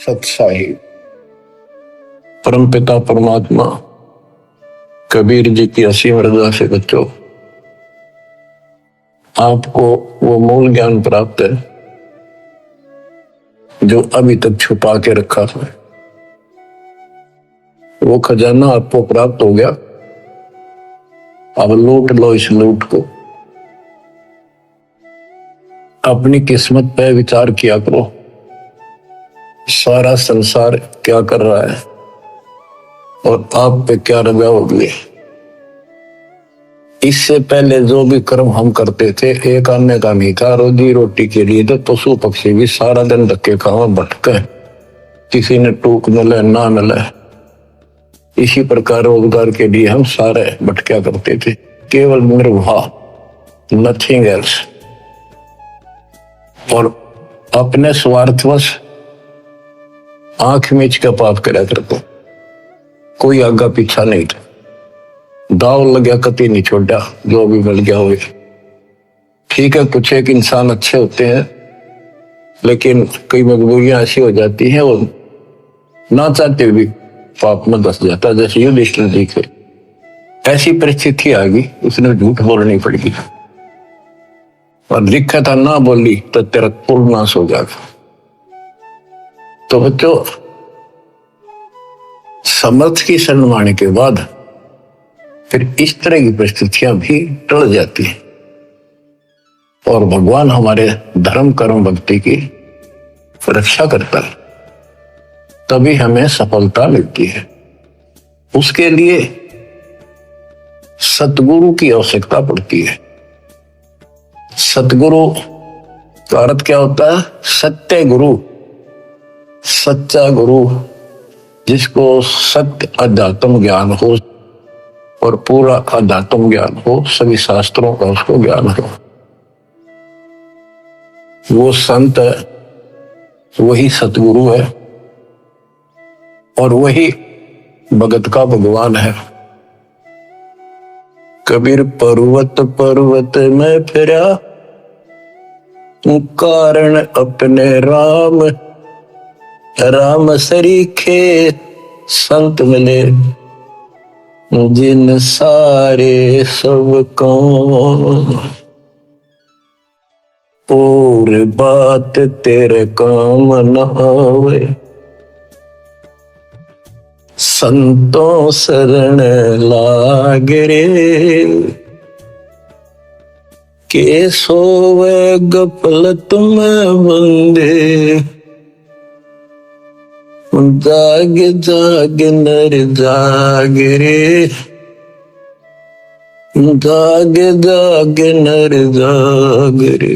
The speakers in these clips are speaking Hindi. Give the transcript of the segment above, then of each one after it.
सत्साई परमपिता परमात्मा कबीर जी की असीम रजा से बच्चों आपको वो मूल ज्ञान प्राप्त है जो अभी तक छुपा के रखा था। वो खजाना आपको प्राप्त हो गया। अब लूट लो इस लूट को। अपनी किस्मत पे विचार किया करो, सारा संसार क्या कर रहा है और आप पे क्या रजा होगी। इससे पहले जो भी कर्म हम करते थे एक अन्य का नहीं था, रोजी रोटी के लिए तो पशु पक्षी भी सारा दिन धक्के खाओ भटके, किसी ने टूक मिले ना मिले। इसी प्रकार रोजगार के लिए हम सारे भटका करते थे, केवल निर्वाह, नथिंग एल्स। और अपने स्वार्थवश आंख मीच का पाप करा करते, कोई आगा पीछा नहीं था। दाव लग गया कति नहीं छोड़ा, जो भी मिल गया हो। ठीक है, कुछ एक इंसान अच्छे होते हैं लेकिन कई मजबूरियां ऐसी हो जाती हैं वो ना चाहते भी पाप में धस जाता। जैसे युधिष्ठिर जी थे, ऐसी परिस्थिति आ गई उसने झूठ बोलनी पड़ेगी और लिखा था ना बोली तो तेरा कुल नाश हो जाएगा। तो बच्चों, समर्थ की शरण के बाद फिर इस तरह की परिस्थितियां भी टल जाती हैं और भगवान हमारे धर्म कर्म भक्ति की रक्षा करता है, तभी हमें सफलता मिलती है। उसके लिए सतगुरु की आवश्यकता पड़ती है। सतगुरु का अर्थ क्या होता है? सत्य गुरु, सच्चा गुरु, जिसको सत्य अध्यात्म ज्ञान हो और पूरा अध्यात्म ज्ञान हो, सभी शास्त्रों का उसको ज्ञान हो। वो संत है, वही सतगुरु है और वही भगत का भगवान है। कबीर पर्वत पर्वत में फिरा, कारण अपने राम, राम सरीखे संत मिले, जिन सारे सब को और बात तेरे काम न आवे, संतों शरण लाग रे, के सोवे गफलत में बंदे, जाग जाग नर जाग रे, जाग जाग नर जाग रे।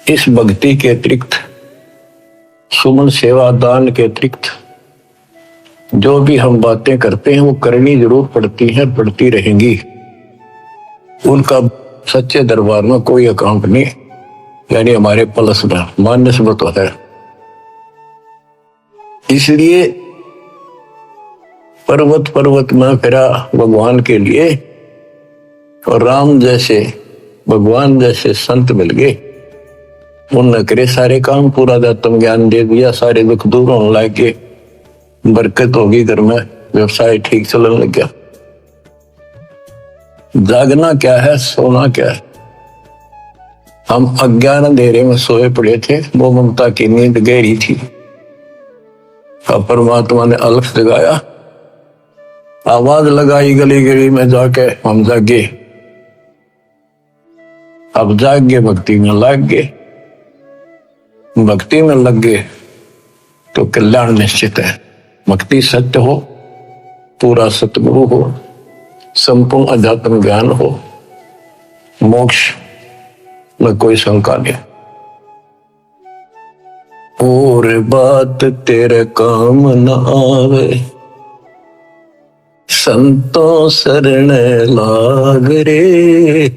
इस भक्ति के अतिरिक्त, सुमन सेवा दान के अतिरिक्त जो भी हम बातें करते हैं वो करनी जरूर पड़ती है, पड़ती रहेंगी। उनका सच्चे दरबार में कोई अकाउंट नहीं, यानी हमारे पलस में मान्यस्मृत होता है। इसलिए पर्वत पर्वत में फिरा भगवान के लिए और राम जैसे भगवान जैसे संत मिल गए। उन्होंने करे सारे काम, पूरा अध्यात्म ज्ञान दे दिया, सारे दुख दूर होने लग गए, बरकत होगी घर में, व्यवसाय ठीक चलने लग गया। जागना क्या है, सोना क्या है? हम अज्ञान अंधेरे में सोए पड़े थे, वो ममता की नींद गहरी थी। अब परमात्मा ने अलख जगाया, आवाज लगाई गली गली में जाके, हम जागे। अब जाग गए, भक्ति में लग गए। भक्ति में लग गए तो कल्याण निश्चित है। भक्ति सत्य हो, पूरा सतगुरु हो, संपूर्ण अध्यात्म ज्ञान हो, मोक्ष में कोई शंका नहीं। और बात तेरे काम न आवे, संतों शरण लाग रे।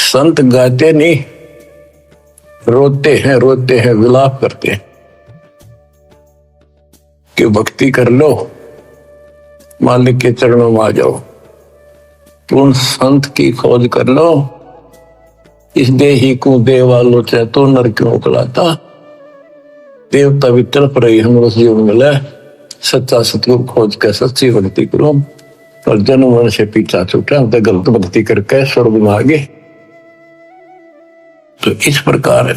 संत गाते नहीं, रोते हैं, विलाप करते हैं कि भक्ति कर लो, मालिक के चरणों में आ जाओ। उन संत की खोज कर लो इस देही को देवालो चाहे तो नर क्यों कलाता। देवता भी तड़प रही हम जीवन मिले, सच्चा सतगुरु खोज के सच्ची भक्ति करो, और जन्म मन से पीछा छूटा तो गलत भक्ति करके स्वर्ग में आगे। तो इस प्रकार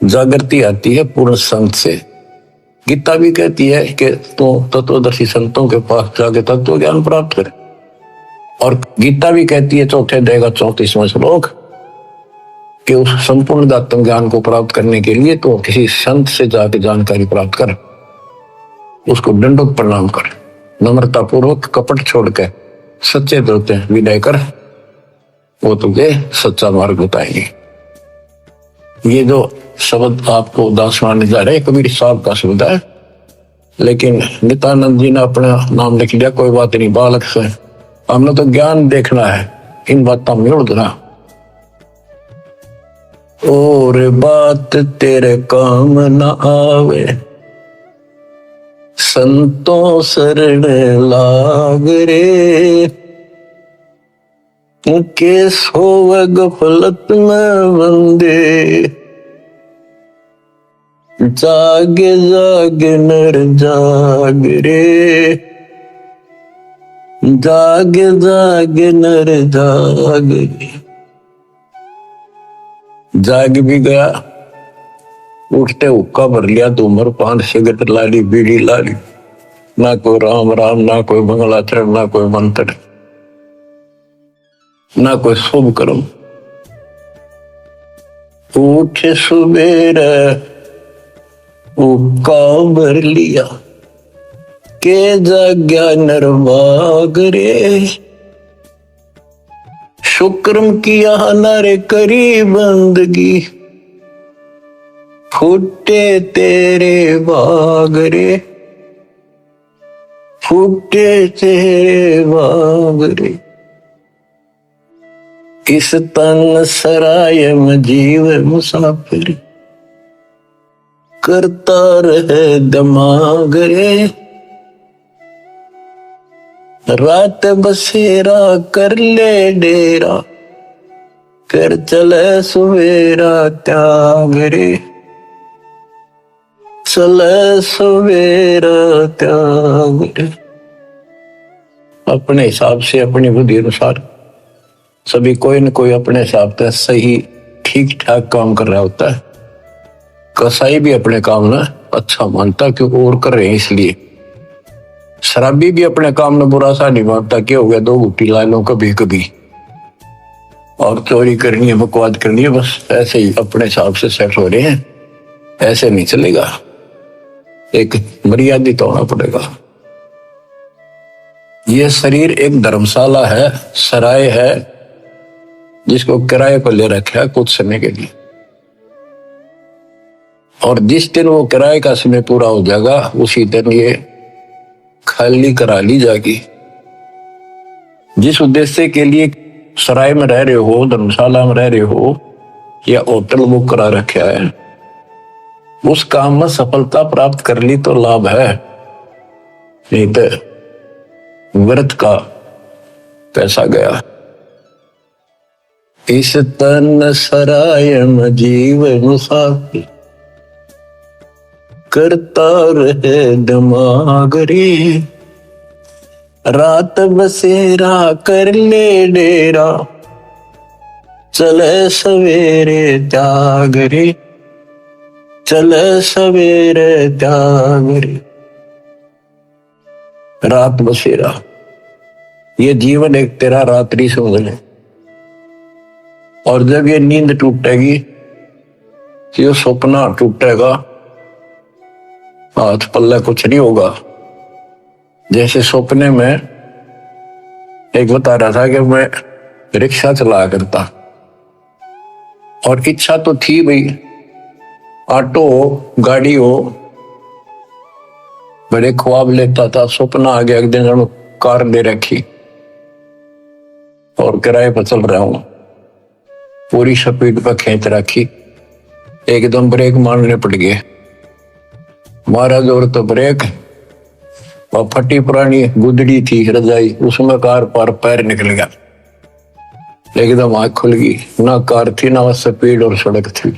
जागृति आती है पूर्ण संत से। गीता भी कहती है कि तो तत्वदर्शी संतों के पास जाके तत्व ज्ञान प्राप्त कर। और गीता भी कहती है चौथे अध्याय का 34वां श्लोक कि उस संपूर्ण आत्म ज्ञान को प्राप्त करने के लिए तो किसी संत से जाके जानकारी प्राप्त कर, उसको दंडोत प्रणाम कर, नम्रता पूर्वक कपट छोड़ के सच्चे दिल से विनय कर, वो तुझे सच्चा मार्ग बताएंगे। ये जो शब्द आपको उदास मानने जा रहे हैं कबीर साहब का शब्द है, लेकिन नित्यानंद जी ने अपना नाम लिख लिया, कोई बात नहीं, बालक से हमने तो ज्ञान देखना है, इन बातों में उड़ना। और बात तेरे काम न आवे, संतों शरण लाग रे, के सोव गफलत में बंदे, जागे जागे नर जाग रे, जागे जागे नर जाग रे। जाग भी गया, उठते हुक्का भर लिया, तो उम्र 5 सिगरेट लाली, बीड़ी लाली, ना कोई राम राम, ना कोई मंगलाचरण, ना कोई मंत्र, ना कोई शुभ कर्म। उठे सुबेरे हुक्का भर लिया, के जाग्या नरवाग रे, शुक्रम किया नर करी बंदगी, फूटे तेरे बाग रे, फूटे तेरे बाग रे। इस तन सराय में जीव मुसाफिर, करता रहे दिमाग रे, रात बसेरा कर ले डेरा, कर चले सवेरा त्याग रे, चले सवेरा त्याग रे। अपने हिसाब से, अपनी बुद्धि अनुसार सभी कोई न कोई अपने हिसाब से सही ठीक ठाक काम कर रहा होता है। कसाई भी अपने काम ना अच्छा मानता क्योंकि और कर रहे हैं इसलिए। शराबी भी अपने काम में बुरा सा नहीं मानता, क्या हो गया 2 घूटी ला लो कभी कभी, और चोरी करनी है, बकवाद करनी है, बस ऐसे ही अपने हिसाब से सेट हो रहे हैं। ऐसे नहीं चलेगा, एक मर्यादित होना पड़ेगा। यह शरीर एक धर्मशाला है, सराय है, जिसको किराए पर ले रखा है कुछ समय के लिए, और जिस दिन वो किराए का समय पूरा हो जाएगा उसी दिन ये खाली करा ली जाएगी। जिस उद्देश्य के लिए सराय में रह रहे हो, धर्मशाला में रह रहे हो, या होटल बुक करा रखा है, उस काम में सफलता प्राप्त कर ली तो लाभ है, नहीं तो व्यर्थ का पैसा गया। इस तन सराय में जीव मुसाफिर, करता रहे दिमाग रे, रात बसेरा कर ले डेरा, चले सवेरे त्याग रे, चले सवेरे त्याग रे। रात बसेरा, ये जीवन एक तेरा रात्रि समझ ले, और जब ये नींद टूटेगी, ये सपना टूटेगा, हाथ पल्ले कुछ नहीं होगा। जैसे सपने में एक बता रहा था कि मैं रिक्शा चला करता, और इच्छा तो थी भाई ऑटो हो, गाड़ी हो, बड़े ख्वाब लेता था। सपना आ गया एक दिन कार ले रखी और किराए पर चल रहा हूं, पूरी स्पीड पर खींच रखी, एकदम ब्रेक मारने पड़ गए, मारा जोर तो ब्रेक, और फटी पुरानी गुदड़ी थी रजाई, उसमें कार पर पैर निकल गया। एकदम आंख खुल गई, ना कार थी ना स्पीड और सड़क थी,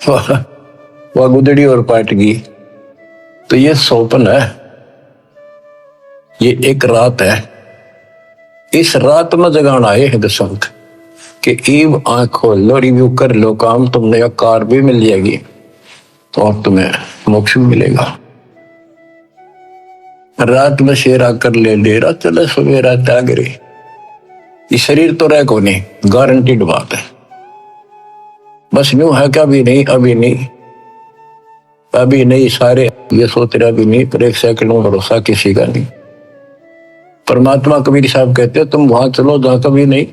वह गुदड़ी और पाट गई। तो ये स्वप्न है, ये एक रात है। इस रात में जगाना आए हैं दशंत कि ईब आंख खोल लो, रिव्यू कर लो काम, तुमने कार भी मिल जाएगी और तुम्हें मोक्ष भी मिलेगा। रात में शेरा कर ले डेरा, चले सवेरा त्यागरे। ये शरीर तो रह को नहीं, गारंटीड बात है। बस यूं है कि अभी नहीं, अभी नहीं, अभी नहीं, सारे ये सोच रहे अभी नहीं, पर एक सेकंड में भरोसा किसी का नहीं। परमात्मा कबीर साहब कहते हैं तुम वहां चलो जहां कभी नहीं।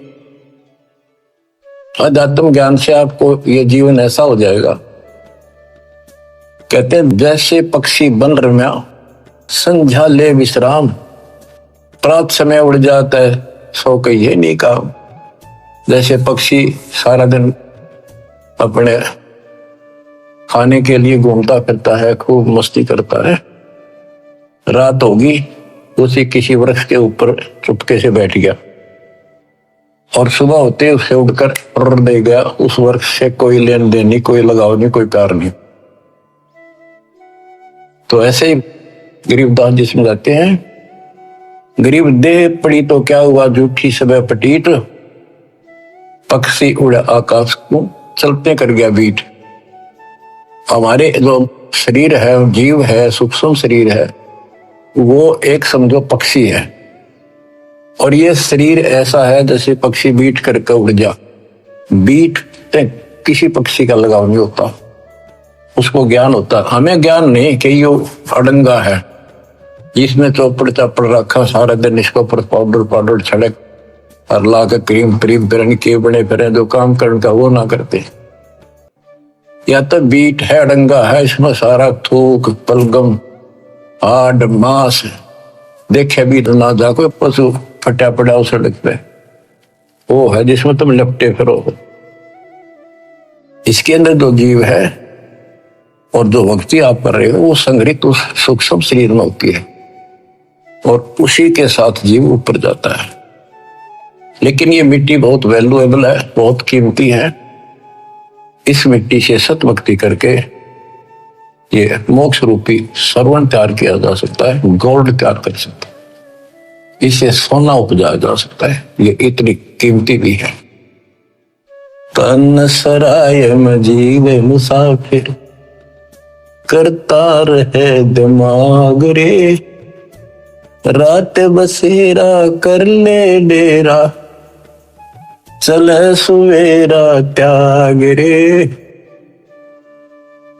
अध्यात्म ज्ञान से आपको ये जीवन ऐसा हो जाएगा, कहते हैं जैसे पक्षी बन रम्या संध्या ले विश्राम, प्रात समय उड़ जाता है सो कहिए नहीं काम। जैसे पक्षी सारा दिन अपने खाने के लिए घूमता फिरता है, खूब मस्ती करता है, रात होगी उसी किसी वृक्ष के ऊपर चुपके से बैठ गया और सुबह होते उसे उठकर उड़ दे गया। उस वृक्ष से कोई लेन देन नहीं, कोई लगाव नहीं, कोई प्यार नहीं। तो ऐसे ही गरीबदास जी समझाते हैं, गरीब देह पड़ी तो क्या हुआ झूठी सब पटीट, पक्षी उड़ा आकाश को चलते कर गया बीट। हमारे जो शरीर है, जीव है, सूक्ष्म शरीर है, वो एक समझो पक्षी है और ये शरीर ऐसा है जैसे पक्षी बीट करके उड़ जा। बीट किसी पक्षी का लगाव नहीं होता, उसको ज्ञान होता। हमें ज्ञान नहीं कि ये अड़ंगा है जिसमें चौपड़ चापड़ रखा, सारा दिन इसके ऊपर पाउडर छड़क और ला के क्रीम क्रीम फिर के बने फिर जो काम करने का वो ना करते। या तो बीट है, अड़ंगा है, इसमें सारा थूक पलगम हाड मांस देखे भी ना जा, कोई पशु फटा पड़ा उस सड़क पे, वो है जिसमें तुम लपटे फिरो। इसके अंदर जो जीव है और जो भक्ति आप कर रहे हो वो संग्रहित उस सूक्ष्म शरीर में होती है और उसी के साथ जीव ऊपर जाता है। लेकिन ये मिट्टी बहुत वैल्यूएबल है, बहुत कीमती है। इस मिट्टी से सत भक्ति करके ये मोक्ष रूपी सर्वण तैयार किया जा सकता है, गोल्ड तैयार कर सकता है, इसे सोना उपजाया जा सकता है। ये इतनी कीमती भी है। तन सराय में जीव मुसाफिर करता रहे दिमाग रे, रात बसेरा कर ले डेरा, चले सुवेरा त्याग रे,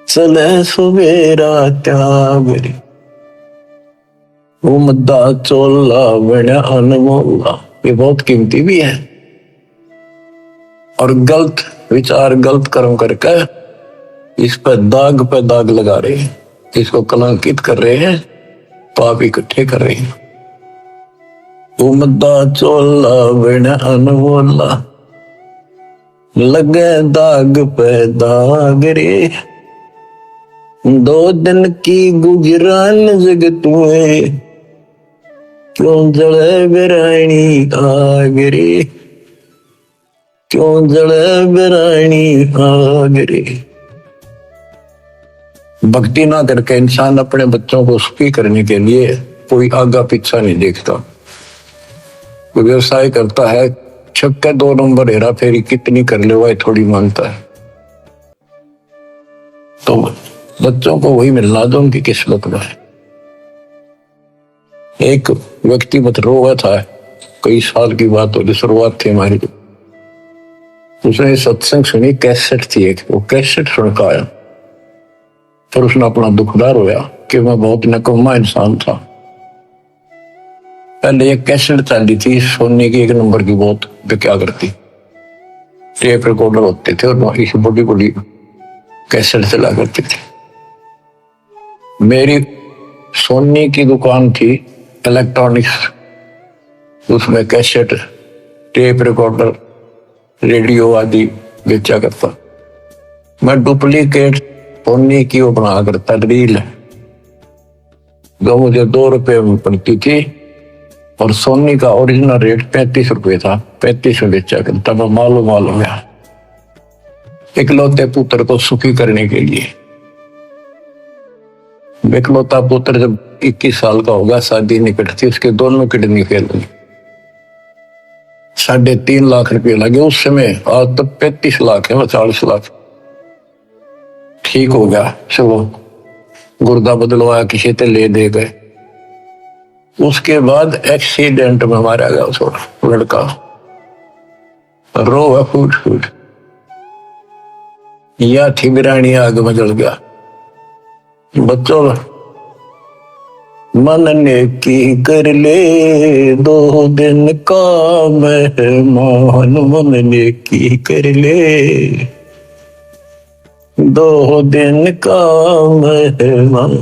चले सुवेरा त्याग रे। वो मद्दा चोला बना अनमोला, ये बहुत कीमती भी है। और गलत विचार गलत कर्म करके इस पर दाग लगा रहे हैं, इसको कलंकित कर रहे हैं, पाप इकट्ठे कर रहे हैं। वो मद्दा चोला बना अनमोला, लगे दाग पे दाग रे, दो दिन की गुजरान जगत में, क्यों जले बिरानी आग रे, क्यों जले बिरानी आग रे। भक्ति ना करके इंसान अपने बच्चों को सुखी करने के लिए कोई आगा पीछा नहीं देखता। कोई व्यवसाय करता है, छक्के 2 नंबर हेरा फेरी कितनी कर ले वही थोड़ी मानता है। तो बच्चों को वही मिलना जो उनकी किस्मत में है। एक व्यक्ति मत रोवा था, कई साल की बात होगी, शुरुआत थी हमारी। उसने सत्संग सुनी, कैसेट थी एक, वो कैसेट सुन का आया, फिर उसने अपना दुखदार होया कि मैं बहुत नकम्मा इंसान था। पहले एक कैसेट चलती थी सोने की, 1 नंबर की, बहुत बिका करती, टेप रिकॉर्डर होते थे और इस बड़ी बड़ी कैसेट चला करते थे। मेरी सोनी की दुकान थी इलेक्ट्रॉनिक्स, उसमें कैसेट, टेप रिकॉर्डर, रेडियो आदि बेचा करता। मैं डुप्लीकेट सोनी की वो बना करता रील, जो मुझे 2 रुपए में पड़ती थी, और सोनी का ओरिजिनल रेट 35 रुपये था, 35 में बेचा। तब मालूम हो गया इकलौते पुत्र को सुखी करने के लिए। इकलौता पुत्र जब 21 साल का होगा, शादी निकट थी, उसके दोनों किडनी फेल हुई। 3.5 लाख रुपए लगे उस समय। आज तो 35 लाख है, 40 लाख। ठीक हो गया, चलो गुर्दा बदलवाया, किसी से ले दे गए। उसके बाद एक्सीडेंट में मारा गया उस लड़का, रो फूट फूट, या ठिगरानी आग में जल गया। बच्चों, मन ने की कर ले 2 दिन का मेहमान, मन ने की कर ले 2 दिन का मेहमान।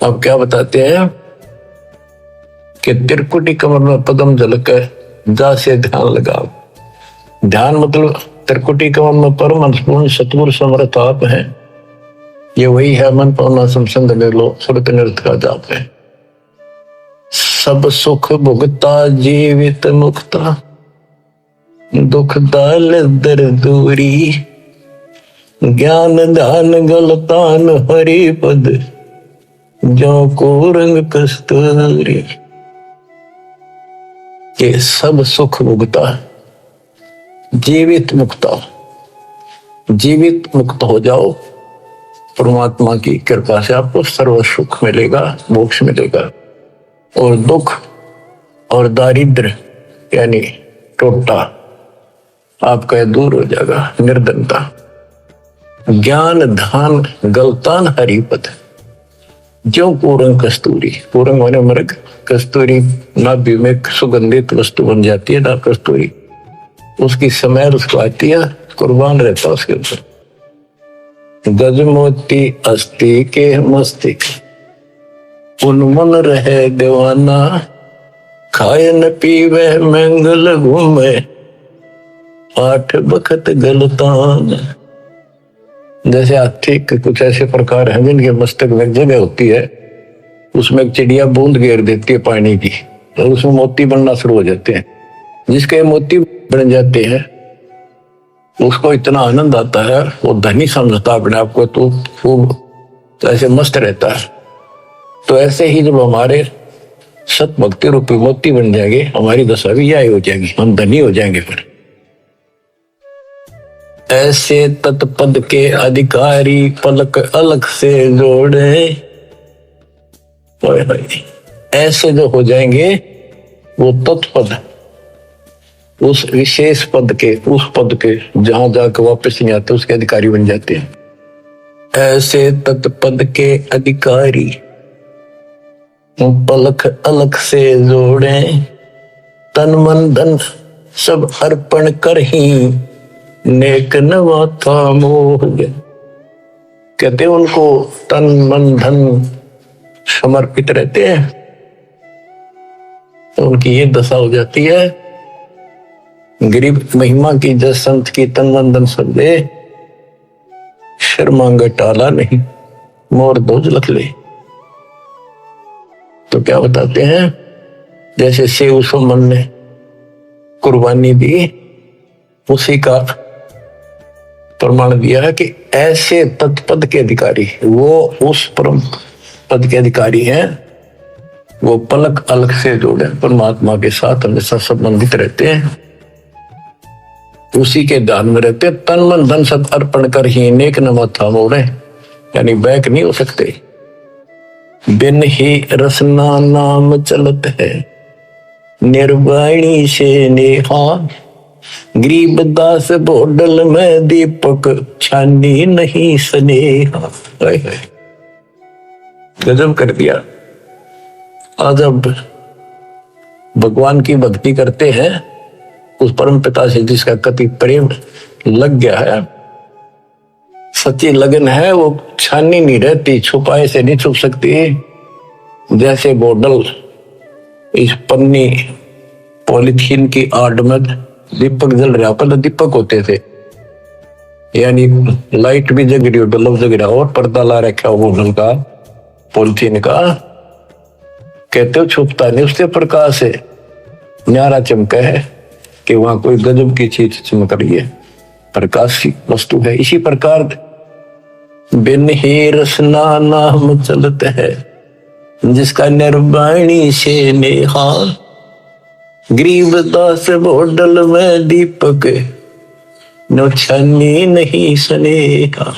अब क्या बताते हैं कि त्रिकुटी कमर में पदम झलके, जा से ध्यान लगाओ। ध्यान मतलब त्रिकुटी कमर में परम पूर्ण सतगुरु समर्थ आप है। ये वही है मन पावना समसंग लो सुरत नृत का जाप है। सब सुख भुगता जीवित मुक्ता, दुख दाल दर दूरी, ज्ञान ध्यान गलतान हरि पद, जो को रंग कस्तूरी। ये सब सुख भुगता जीवित मुक्ता। जीवित मुक्त हो जाओ, परमात्मा की कृपा से आपको सर्व सुख मिलेगा, मोक्ष मिलेगा। और दुख और दारिद्र यानी टोटा आपका दूर हो जाएगा, निर्धनता। ज्ञान धान गलतान हरिपद, जो पूरंग कस्तूरी। पूरंग माने मृग, कस्तूरी नाभि में सुगंधित वस्तु बन जाती है ना, कस्तूरी उसकी स्मेल उसको आती है, कुर्बान रहता उसके ऊपर। गजमोती अस्थि के मस्तिक, उन्मन रहे दीवाना, खाए न पीवे मंगल घूमे, 8 बखत गलतान। जैसे हाथी के कुछ ऐसे प्रकार हैं जिनके मस्तक में जगह होती है, उसमें एक चिड़िया बूंद घेर देती है पानी की, और उसमें मोती बनना शुरू हो जाते हैं। जिसके मोती बन जाते हैं उसको इतना आनंद आता है, वो धनी समझता अपने आप को, तो वो ऐसे मस्त रहता है। तो ऐसे ही जब हमारे सत भक्ति रूपी मोती बन जाएंगे, हमारी दशा भी यही हो जाएगी, हम धनी हो जाएंगे। फिर ऐसे तत्पद के अधिकारी पलक अलग से जोड़े, ऐसे जो हो जाएंगे वो तत्पद, उस विशेष पद के, उस पद के जहां जाकर वापस नहीं आते, उसके अधिकारी बन जाते हैं। ऐसे तत्पद के अधिकारी पलक अलग से जोड़े, तन मन धन सब अर्पण कर ही नेक नवाता मोह। कहते हैं उनको तन मन धन समर्पित रहते हैं, तो उनकी ये दशा हो जाती है। गरीब महिमा की जस संत की तन मन धन सब दे, शर्मांग टाला नहीं मोर दोज लख ले। तो क्या बताते हैं, जैसे सेव सुमन ने कुर्बानी दी, उसी का प्रमाण दिया है कि ऐसे तत्पद के अधिकारी, वो उस परम पद के अधिकारी हैं, वो पलक अलग से जोड़े परमात्मा के साथ हमेशा संबंधित रहते हैं, उसी के ध्यान में रहते। तन मन धन सब अर्पण कर ही नेक नमथा मोड़े, यानी बैक नहीं हो सकते। बिन ही रसना नाम चलत है, निर्वाणी से नेहा, गरीब दास बोडल में दीपक छानी नहीं स्नेहा। गजब कर दिया। आज अब भगवान की भक्ति करते हैं, उस परम पिता से जिसका कति प्रेम लग गया है, सच्ची लगन है, वो छानी नहीं रहती, छुपाए से नहीं छुप सकती। जैसे बोतल इस पन्नी पॉलिथीन की आड़ में दीपक जल रहा, पहले दीपक होते थे, यानी लाइट भी जग रही हो, बल्ब जग रहा हो, पर्दा ला रखा हो बोतल का, पॉलिथीन का, कहते हो छुपता नहीं उसके प्रकाश है, न्यारा चमका है कि वहां कोई गजब की चीज चमक रही है, प्रकाश की वस्तु है। इसी प्रकार बिन ही रसना नाम चलते है, जिसका निर्वाणी से नेहा, गरीबदास बोडल में दीपक नो छन्नी नहीं स्नेहा।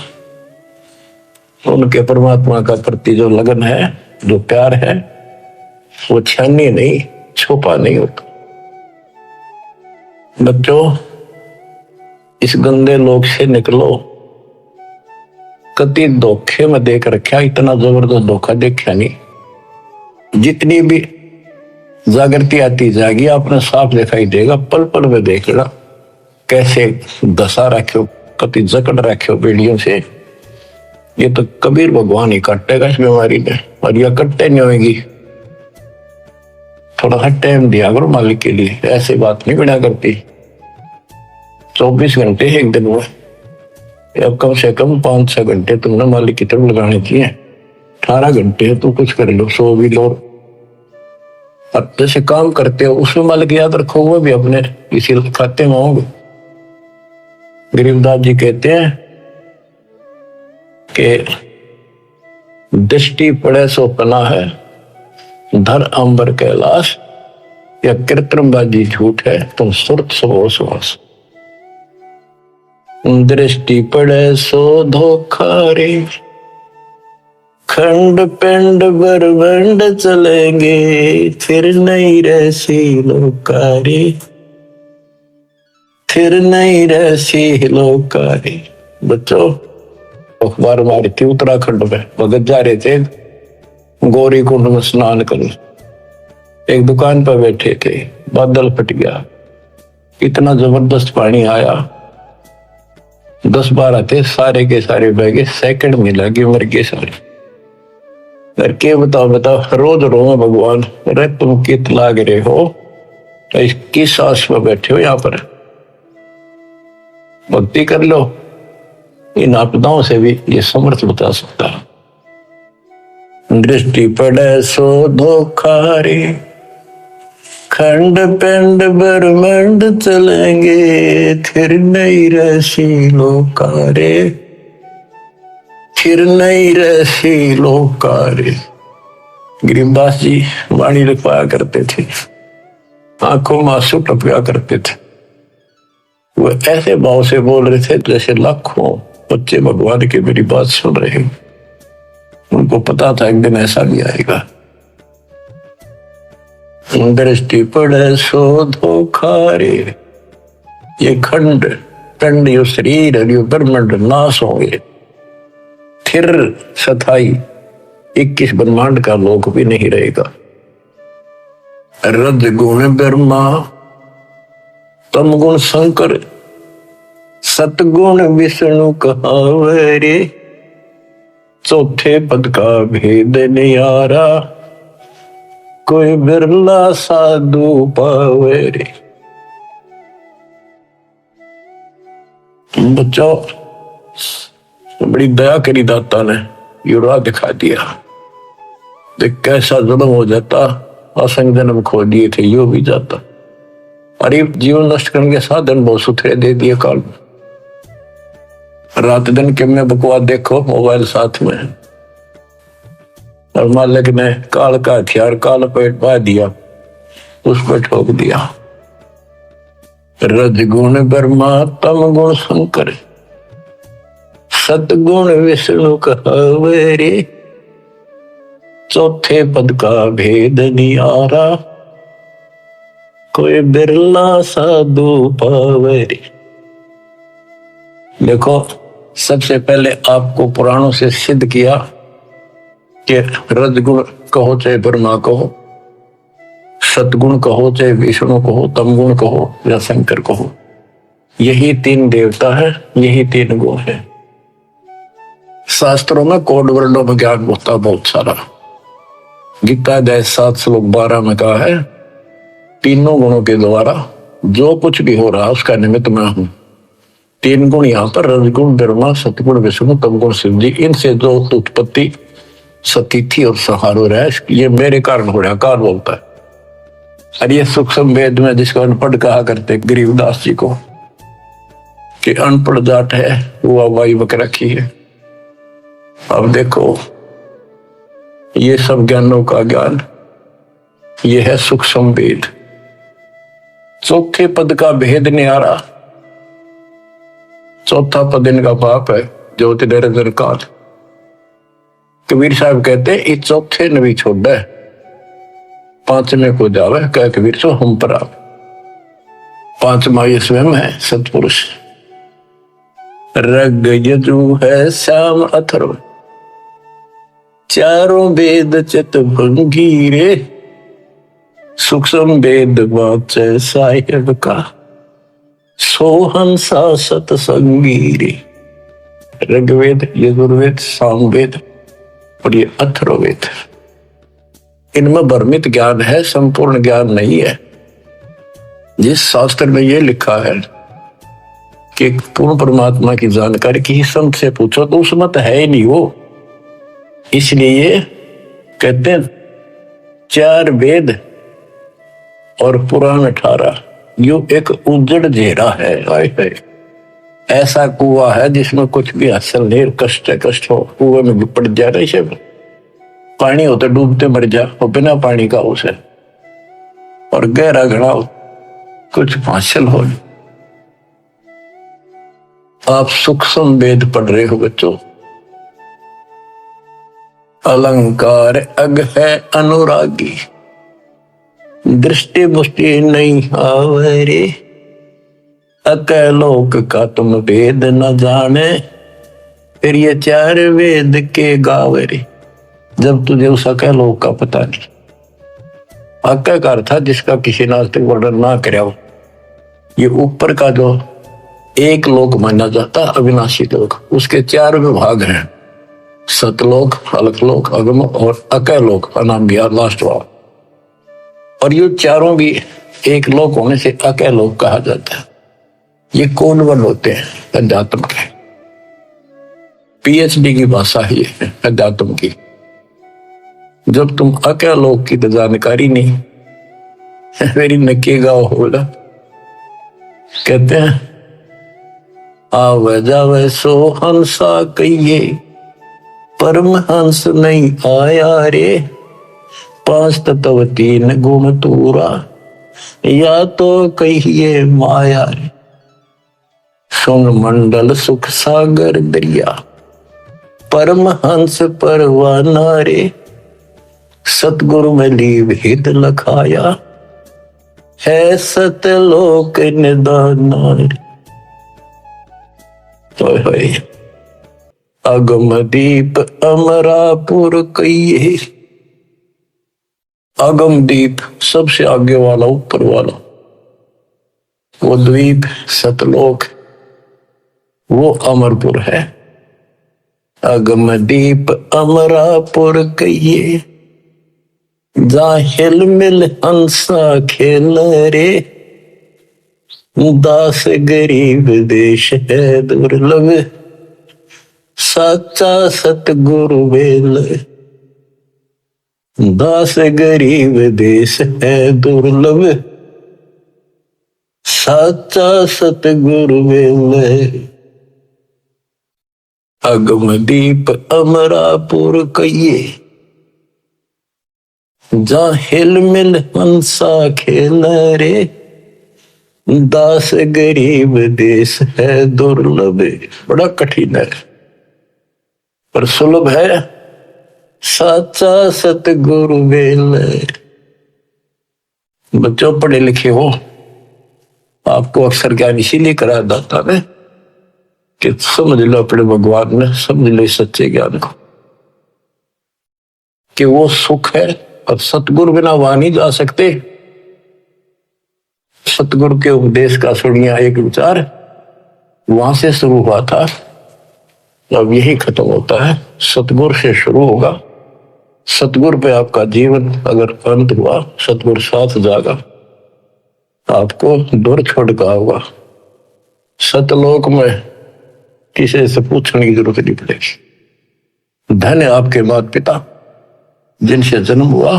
उनके परमात्मा का प्रति जो लगन है, जो प्यार है, वो छन्नी नहीं, छुपा नहीं होता। बच्चों, इस गंदे लोग से निकलो। कति धोखे में देख रखा, इतना जबरदस्त धोखा देखा नहीं। जितनी भी जागृति आती जाएगी आपने साफ दिखाई देगा, पल पल में देख लेना कैसे दशा रखे हो, कति जकड़ रखे हो बेड़ियों से। ये तो कबीर भगवान ही काटेगा इस बीमारी में, और यह कट्टे नहीं होगी। थोड़ा सा टाइम दिया करो मालिक के लिए, ऐसे बात नहीं बिना करती। 24 घंटे एक दिन में, अब कम से कम 5-6 घंटे तुमने मालिक की तरफ लगाने चाहिए। 18 घंटे तुम कुछ कर लो, सो भी लो। अब जैसे काम करते हो उसमें मालिक याद रखो, वो भी अपने किसी खाते में होंगे। गरीबदास जी कहते हैं कि दृष्टि पड़े सो पना है, धर अंबर कैलाश, या कृत्रिमबाजी झूठ है, तुम सुरत सो सुहास। दृष्टि पड़े सो धोखा रे, खंड पिंड बरबंड चलेंगे, फिर नहीं रहसी लोकारी, फिर नहीं रहसी लोकारी। बच्चों, अखबार मारी थी उत्तराखंड में, भगत जा रहे थे गौरी कुंड में स्नान करने, एक दुकान पर बैठे थे, बादल फट गया, इतना जबरदस्त पानी आया, 10-12 थे, सारे के सारे बह गए, सेकंड में लगे मर गए सारे। करके बताओ रोज रो भगवान, अरे तुम कित लाग रहे हो, किस आस में बैठे हो, यहाँ पर भक्ति कर लो। इन आपदाओं से भी ये समर्थ बता सकता है। दृष्टि पड़े सो धोखा रे, खंड पिंड ब्रह्मंड चलेंगे, फिर नहीं रहसी लोकारे, फिर नहीं रहसी लोकारे। गरीबदास जी वाणी लिखवाया करते थे, आंखों में आंसू टपका करते थे। वो ऐसे भाव से बोल रहे थे जैसे लाखों बच्चे भगवान की मेरी बात सुन रहे हैं। उनको पता था एक दिन ऐसा भी आएगा। दृष्टि पड़े सो धोखा रे, ये खंड पिंड, यो शरीर, यो ब्रह्मांड नाश होंगे, फिर सथाई 21 ब्रह्मांड का लोक भी नहीं रहेगा। रज गुण ब्रह्मा, तम गुण शंकर, सतगुण विष्णु कहावे रे, चौथे पद का भेद नियारा, कोई बिरला साधु पावे रे। बच्चों, बड़ी दया करी दाता ने, ये राह दिखा दिया। देख कैसा जन्म हो जाता, असंग जन्म खो दिए थे, यो भी जाता। अरे जीवन नष्ट करने के साधन बहुत सुथरे दे दिए काल में। रात दिन के में बकवास देखो, मोबाइल साथ में, और मालिक ने काल का हथियार काल पेट पा दिया, उस पर ठोक दिया। रज गुण ब्रह्मा, तम गुण शंकर, सतगुण विष्णु कहावे रे, चौथे पद का भेद नियारा, कोई बिरला साधु पावे रे। देखो, सबसे पहले आपको पुराणों से सिद्ध किया कि रजगुण कहो चाहे ब्रह्मा कहो, सतगुण कहो चाहे विष्णु कहो, तमगुण कहो या शंकर कहो, यही 3 देवता है, यही 3 गुण है। शास्त्रों में कोड वर्णों में ज्ञान होता बहुत सारा। गीता अध्याय 7 श्लोक 12 में कहा है, तीनों गुणों के द्वारा जो कुछ भी हो रहा उसका निमित्त मैं हूं। 3 गुण यहाँ पर, रजगुण ब्रह्मा, सतगुण विष्णु, तमगुण शिव जी, इनसे जो उत्पत्ति सतीथी और सहारो रह, ये मेरे कारण हो रहा, कार बोलता है। और ये सूक्ष्म वेद में जिसको अनपढ़ कहा करते गरीबदास जी को, कि अनपढ़ जाट है वो अवाई बक रखी है। अब देखो ये सब ज्ञानों का ज्ञान, ये है सूक्ष्म वेद। चौथे पद का भेद नहीं आ रहा। चौथा पद इनका पाप है, ज्योति निरंजन काल। कबीर साहब कहते हैं इस चौथे ने भी छोड़ा है, पांचवें को जावे कह कबीर सो हम पर आप। पांचवा ये स्वयं है सतपुरुष। रग यजु है श्याम अथर्व, चारों वेद चित भंगीरे, सूक्ष्म वेद वाचे साहिब का, सोहंसा सतसंगीरे। ऋग्वेद, यजुर्वेद, सामवेद और ये अथर्ववेद, इनमें भ्रमित ज्ञान है, संपूर्ण ज्ञान नहीं है। जिस शास्त्र में ये लिखा है कि पूर्ण परमात्मा की जानकारी किसी संत से पूछो तो उसमें तो है ही नहीं वो। इसलिए कहते हैं 4 वेद और पुराण 18, यो एक उजड़ घेरा है। ऐसा कुआं है जिसमें कुछ भी हासिल नहीं, कष्ट हो, कुएं में पड़ जा रहे सब, पानी हो तो डूबते मर जा, और बिना पानी का उसे, और गहरा घड़ा हो कुछ हासिल हो। आप सूक्ष्म वेद पढ़ रहे हो बच्चों। अलंकार अग है अनुरागी, दृष्टि मुष्टि नहीं आवरे, अकलोक का तुम वेद न जाने, फिर ये 4 वेद के गावरे। जब तुझे उस अकलोक का पता नहीं, अक्कार था जिसका किसी ने आज तक वर्णन ना कराया हो। ये ऊपर का जो एक लोक माना जाता अविनाशी लोक, उसके 4 विभाग हैं, सतलोक, अलकलोक, अगम और अकलोक, नाम दिया लास्ट वाला। और ये चारों भी एक लोक होने से अकलोक कहा जाता है। ये कौन वन होते हैं अध्यात्म के, पीएचडी की भाषा ही है अध्यात्म की। जब तुम अकलोक की तो जानकारी नहीं, मेरी नके गाँव होला, कहते हैं आवे जावे सो हंसा कहिए, परमहंस नहीं आया रे, 5 तत्व 3 गुण तूरा, या तो कहिए माया रे। सुन मंडल सुख सागर दरिया, परमहंस परवाना रे, सतगुरु में लीव हित लखाया, है सतलोक निदाना रे। अगम दीप अमरापुर कहिए, अगम दीप सबसे आगे वाला, ऊपर वाला, वो द्वीप सतलोक, वो अमरपुर है। अगम दीप अमरापुर कहिए, जा हिल मिल हंसा खेल रे, दास गरीब देश है दुर्लभ, साचा सतगुरु बेल। दास गरीब देश है दुर्लभ, साचा सतगुरु बेल। अगम दीप अमरापुर कहिए, जा हिल मिल हंसा खेल रे, दास गरीब देश है दुर्लभ। बड़ा कठिन है पर सुलभ है, साचा सतगुरु बेल। बच्चों पढ़े लिखे हो, आपको अक्सर ज्ञान इसीलिए कराया जाता है कि समझ लो अपने भगवान ने, समझ लो सच्चे ज्ञान को, कि वो सुख है और सतगुरु बिना वहां नहीं जा सकते। सतगुरु के उपदेश का सुनिया एक विचार वहां से शुरू हुआ था, अब यही खत्म होता है। सतगुरु से शुरू होगा, सतगुरु पे आपका जीवन अगर अंत हुआ, सतगुरु साथ जागा, आपको दूर छोड़ का होगा। सतलोक में किसी से पूछने की जरूरत नहीं पड़ेगी। धन्य आपके माता पिता जिनसे जन्म हुआ,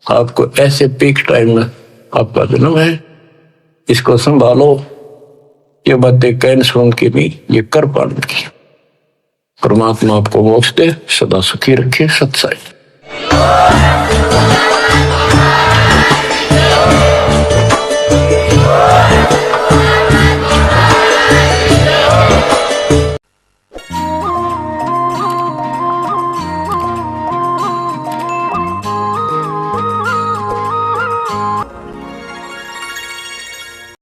आपको ऐसे पीक टाइम में आपका जन्म है, इसको संभालो। ये बातें कहने सुन के भी ये कर पाने की। परमात्मा आपको मोक्ष दे, सदा सुखी रखे। सत्संग।